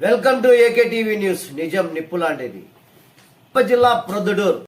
Welcome to AK TV news. నిజం నిప్పులాంటిది. జిల్లా ప్రొద్దుటూరు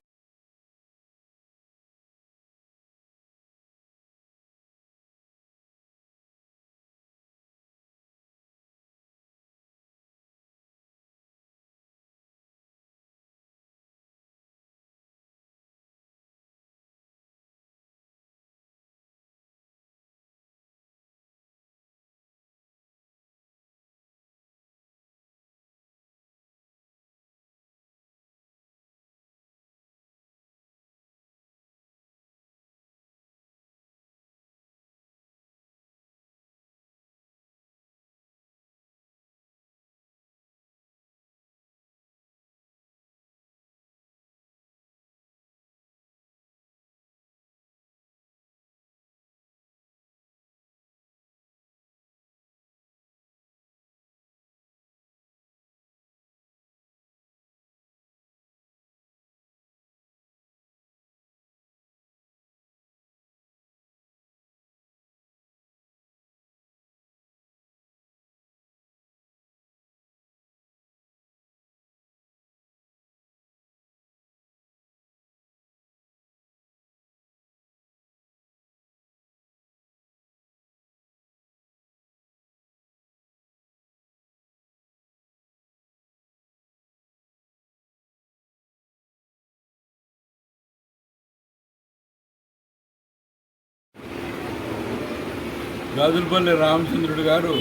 గాజులపల్లి రామచంద్రుడు గారు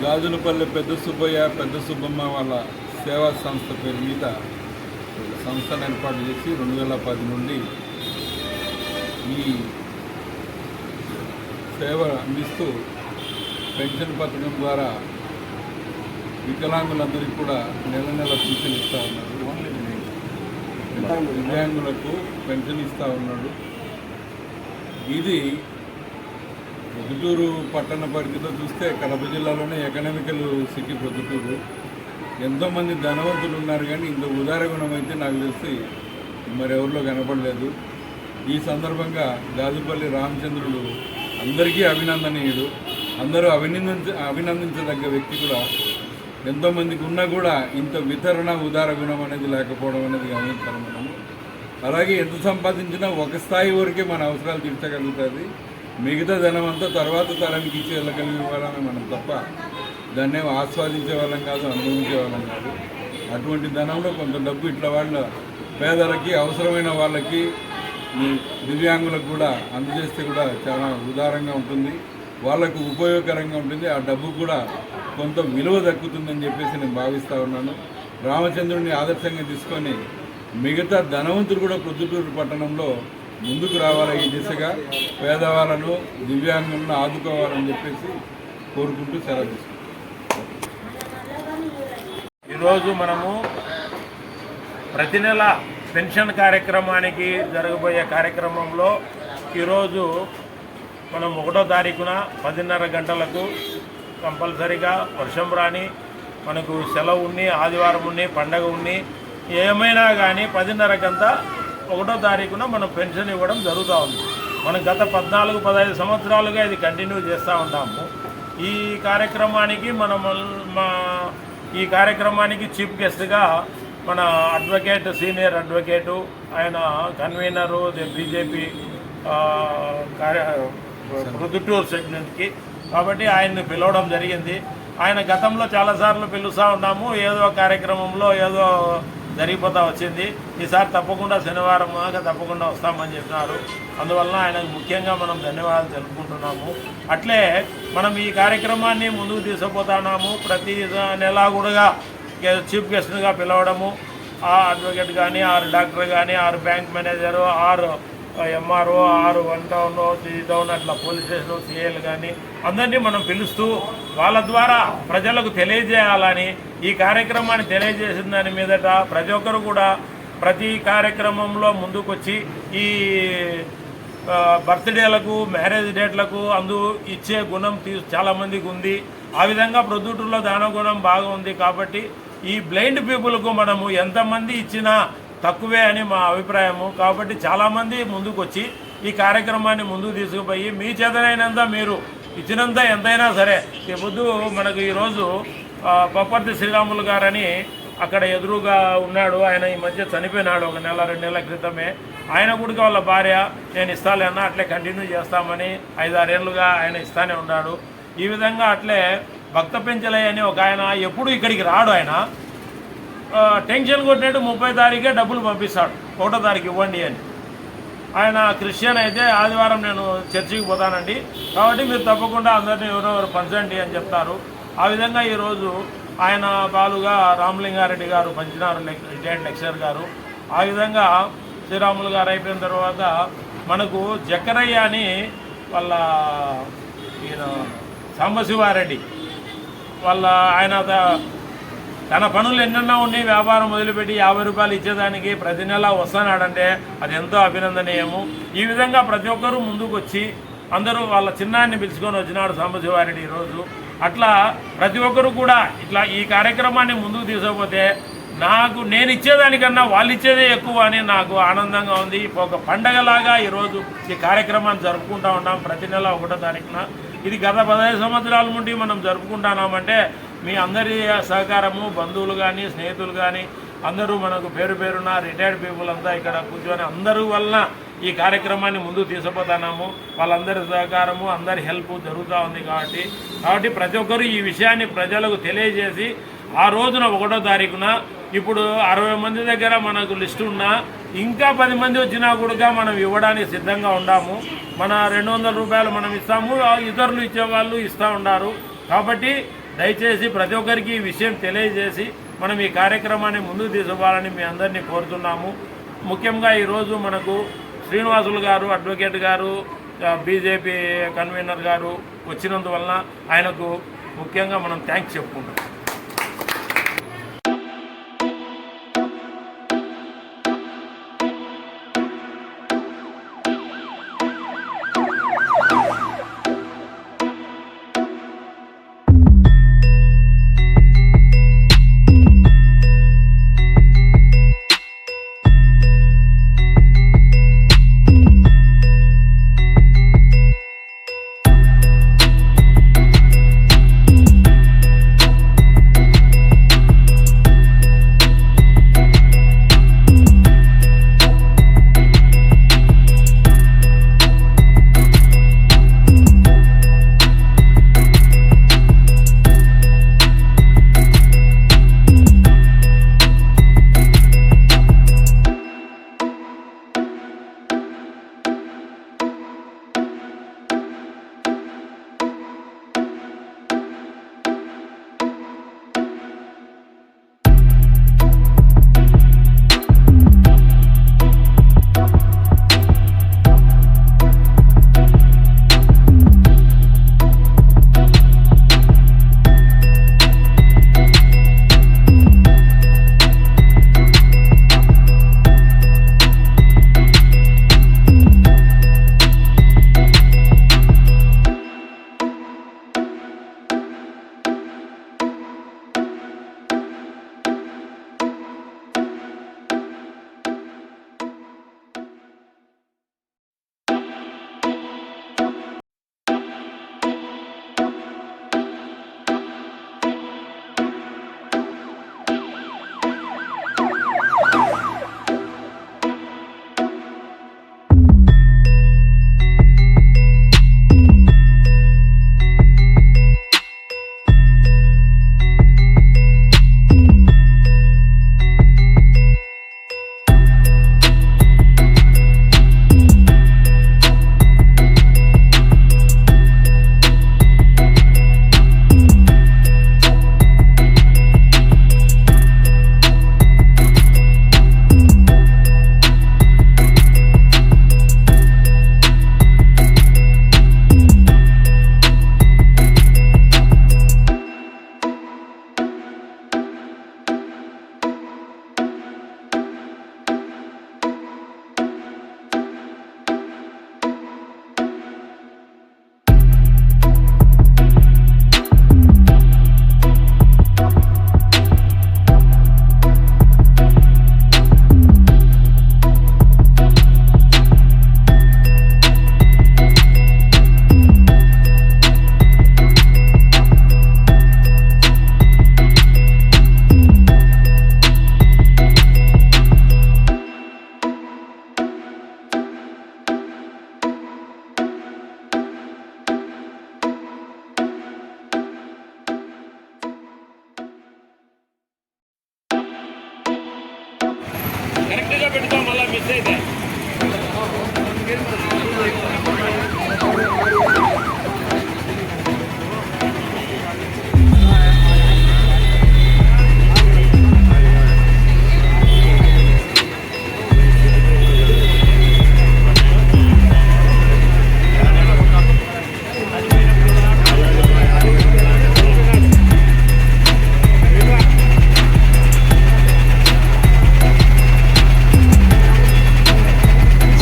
గాజులపల్లి పెద్ద సుబ్బయ్య పెద్ద సుబ్బమ్మ వాళ్ళ సేవా సంస్థ పేరు మీద సంస్థను ఏర్పాటు చేసి 2010 నుండి ఈ సేవ అందిస్తూ పెన్షన్ పథకం ద్వారా వికలాంగులందరికీ కూడా నెల నెల పింఛన్ ఇస్తూ ఉన్నారు. దివ్యాంగులకు పెన్షన్ ఇస్తూ ఉన్నాడు. ఇది ప్రొద్దుటూరు పట్టణ పరిధిలో చూస్తే కడప జిల్లాలోనే ఎకనామికల్ సిటీ ప్రొద్దుటూరు. ఎంతోమంది ధనవంతులు ఉన్నారు, కానీ ఇంత ఉదార గుణం అయితే నాకు తెలిసి మరెవరిలో కనపడలేదు. ఈ సందర్భంగా గాజుపల్లి రామచంద్రుడు అందరికీ అభినందనీయుడు. అందరూ అభినందించదగ్గ వ్యక్తి కూడా. ఎంతోమందికి ఉన్నా కూడా ఇంత వితరణ ఉదార గుణం అనేది లేకపోవడం అనేది గమనించాలి మనము. అలాగే ఎంత సంపాదించినా ఒక స్థాయి వరకే మన అవసరాలు తీర్చగలుగుతుంది. మిగతా ధనం అంతా తర్వాత తరానికి ఇచ్చి వెళ్ళగలిగే వాళ్ళని మనం తప్ప దాన్నే ఆస్వాదించే వాళ్ళం కాదు, అనుభవించే వాళ్ళం కాదు. అటువంటి ధనంలో కొంత డబ్బు ఇట్లా వాళ్ళ పేదలకి, అవసరమైన వాళ్ళకి, దివ్యాంగులకు కూడా అందజేస్తే కూడా చాలా ఉదారంగా ఉంటుంది, వాళ్ళకు ఉపయోగకరంగా ఉంటుంది. ఆ డబ్బు కూడా కొంత విలువ దక్కుతుందని చెప్పేసి నేను భావిస్తూ ఉన్నాను. రామచంద్రుడిని ఆదర్శంగా తీసుకొని మిగతా ధనవంతులు కూడా ప్రొద్దుటూరు పట్టణంలో ముందుకు రావాలి. ఈ దిశగా పేదవాళ్ళను, దివ్యాంగులను ఆదుకోవాలని చెప్పేసి కోరుకుంటూ సెలవు తీసుకుంటాం. ఈరోజు మనము ప్రతి నెల పెన్షన్ కార్యక్రమానికి జరగబోయే కార్యక్రమంలో ఈరోజు మనం 1వ తారీఖున 10:30 గంటలకు కంపల్సరీగా వర్షం రాని, మనకు సెలవు ఉన్ని, ఆదివారం ఉన్ని, పండగ ఉన్ని, ఏమైనా కానీ 10:30 1వ తారీఖున మనం పెన్షన్ ఇవ్వడం జరుగుతూ ఉంది. మనం గత 14-15 సంవత్సరాలుగా ఇది కంటిన్యూ చేస్తూ ఉంటాము. ఈ కార్యక్రమానికి చీఫ్ గెస్ట్గా మన అడ్వకేట్, సీనియర్ అడ్వకేటు, ఆయన కన్వీనరు బీజేపీ ప్రొద్దుటూరు సెగ్మెంట్కి, కాబట్టి ఆయన్ని పిలవడం జరిగింది. ఆయన గతంలో చాలాసార్లు పిలుస్తూ ఉన్నాము, ఏదో కార్యక్రమంలో ఏదో జరిగిపోతూ వచ్చింది. ఈసారి తప్పకుండా శనివారం తప్పకుండా వస్తామని చెప్పినారు. అందువలన ఆయనకు ముఖ్యంగా మనం ధన్యవాదాలు తెలుపుకుంటున్నాము. అట్లే మనం ఈ కార్యక్రమాన్ని ముందుకు తీసుకుపోతున్నాము. ప్రతి నెల కూడా చీఫ్ గెస్ట్గా పిలవడము, ఆ అడ్వకేట్ కానీ, 6 డాక్టర్ కానీ, 6 bank manager, 6 MRO, 6 1 town, 3 town, అట్లా పోలీస్ స్టేషన్ సిఐలు కానీ అందరినీ మనం పిలుస్తూ వాళ్ళ ద్వారా ప్రజలకు తెలియజేయాలని, ఈ కార్యక్రమాన్ని తెలియజేసిన దాని మీదట ప్రతి ఒక్కరు కూడా ప్రతి కార్యక్రమంలో ముందుకొచ్చి ఈ బర్త్డేలకు, మ్యారేజ్ డేట్లకు ఇచ్చే గుణం చాలామందికి ఉంది. ఆ విధంగా ప్రొద్దుటూరులో దాన గుణం బాగా ఉంది. కాబట్టి ఈ బ్లైండ్ పీపుల్కు మనము ఎంతమంది ఇచ్చినా తక్కువే అని మా అభిప్రాయము. కాబట్టి చాలామంది ముందుకు వచ్చి ఈ కార్యక్రమాన్ని ముందుకు తీసుకుపోయి మీ చేతనైనంత మీరు ఇచ్చినంత ఎంతైనా సరే, ఈ పొద్దు మనకు ఈరోజు పప్పర్తి శ్రీరాములు గారని అక్కడ ఎదురుగా ఉన్నాడు. ఆయన ఈ మధ్య చనిపోయినాడు 1 నెల 2 నెలల క్రితమే. ఆయన కూడా వాళ్ళ భార్య నేను ఇస్తాలే అన్న అట్లే కంటిన్యూ చేస్తామని 5-6 ఏళ్ళుగా ఆయన ఇస్తానే ఉన్నాడు. ఈ విధంగా అట్లే భక్త పెంచలయ్య అని ఒక ఆయన ఎప్పుడు ఇక్కడికి రాడు. ఆయన టెన్షన్ కొట్టినట్టు 30 తారీఖే డబ్బులు పంపిస్తాడు, 1వ తారీఖు ఇవ్వండి అని. ఆయన క్రిస్టియన్ అయితే ఆదివారం నేను చర్చికి పోతానండి, కాబట్టి మీరు తప్పకుండా అందరినీ ఎవరెవరు పంచండి అని చెప్తారు. ఆ విధంగా ఈరోజు ఆయన బాలుగా రామలింగారెడ్డి గారు పంచినారు, రిటైర్డ్ లెక్చరర్ గారు. ఆ విధంగా శ్రీరాములు గారు అయిపోయిన తర్వాత మనకు జక్కరయ్య అని వాళ్ళ ఈయన సాంబశివారెడ్డి వాళ్ళ ఆయన తన పనులు ఎన్నెన్నో ఉన్నాయి, వ్యాపారం మొదలుపెట్టి 50 రూపాయలు ఇచ్చేదానికి ప్రతి నెల వస్తున్నాడంటే అది ఎంతో అభినందనీయము. ఈ విధంగా ప్రతి ఒక్కరూ ముందుకు వచ్చి అందరూ వాళ్ళ చిన్నాన్ని పిలుచుకొని వచ్చినాడు సాంబశివారెడ్డి ఈరోజు. అట్లా ప్రతి ఒక్కరు కూడా ఇట్లా ఈ కార్యక్రమాన్ని ముందుకు తీసుకుపోతే నేను ఇచ్చేదానికన్నా వాళ్ళు ఇచ్చేదే ఎక్కువ అని నాకు ఆనందంగా ఉంది. ఒక పండగలాగా ఈరోజు ఈ కార్యక్రమాన్ని జరుపుకుంటూ ఉన్నాం ప్రతి నెల 1వ తారీఖున. ఇది గత 15 సంవత్సరాల నుండి మనం జరుపుకుంటున్నామంటే మీ అందరి సహకారము, బంధువులు కానీ స్నేహితులు కానీ అందరూ మనకు పేరున రిటైర్డ్ పీపుల్ అంతా ఇక్కడ కూర్చొని అందరూ వలన ఈ కార్యక్రమాన్ని ముందుకు తీసుకుపోతున్నాము. వాళ్ళందరి సహకారము, అందరి హెల్ప్ జరుగుతూ ఉంది. కాబట్టి ప్రతి ఒక్కరూ ఈ విషయాన్ని ప్రజలకు తెలియజేసి ఆ రోజున 1వ తారీఖున ఇప్పుడు 60 మంది దగ్గర మనకు లిస్టు ఉన్నా ఇంకా 10 మంది వచ్చినా కూడా మనం ఇవ్వడానికి సిద్ధంగా ఉన్నాము. మన 200 రూపాయలు మనం ఇస్తాము, ఇతరులు ఇచ్చేవాళ్ళు ఇస్తూ ఉన్నారు. కాబట్టి దయచేసి ప్రతి ఒక్కరికి ఈ విషయం తెలియజేసి మనం ఈ కార్యక్రమాన్ని ముందుకు తీసుకోవాలని మీ అందరినీ కోరుతున్నాము. ముఖ్యంగా ఈరోజు మనకు శ్రీనివాసులు గారు, అడ్వకేట్ గారు, బీజేపీ కన్వీనర్ గారు వచ్చినందువలన ఆయనకు ముఖ్యంగా మనం థ్యాంక్స్ చెప్పుకుంటాం.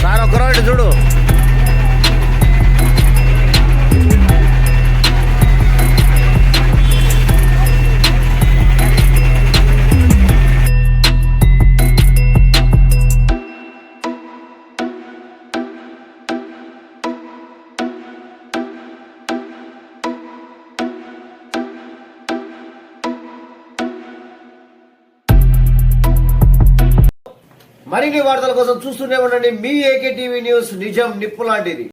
సార్ ఒకరోజు చూడు. మరిన్ని వార్తల కోసం చూస్తూనే ఉండండి మీ ఏకే టీవీ న్యూస్, నిజం నిప్పు లాంటిది.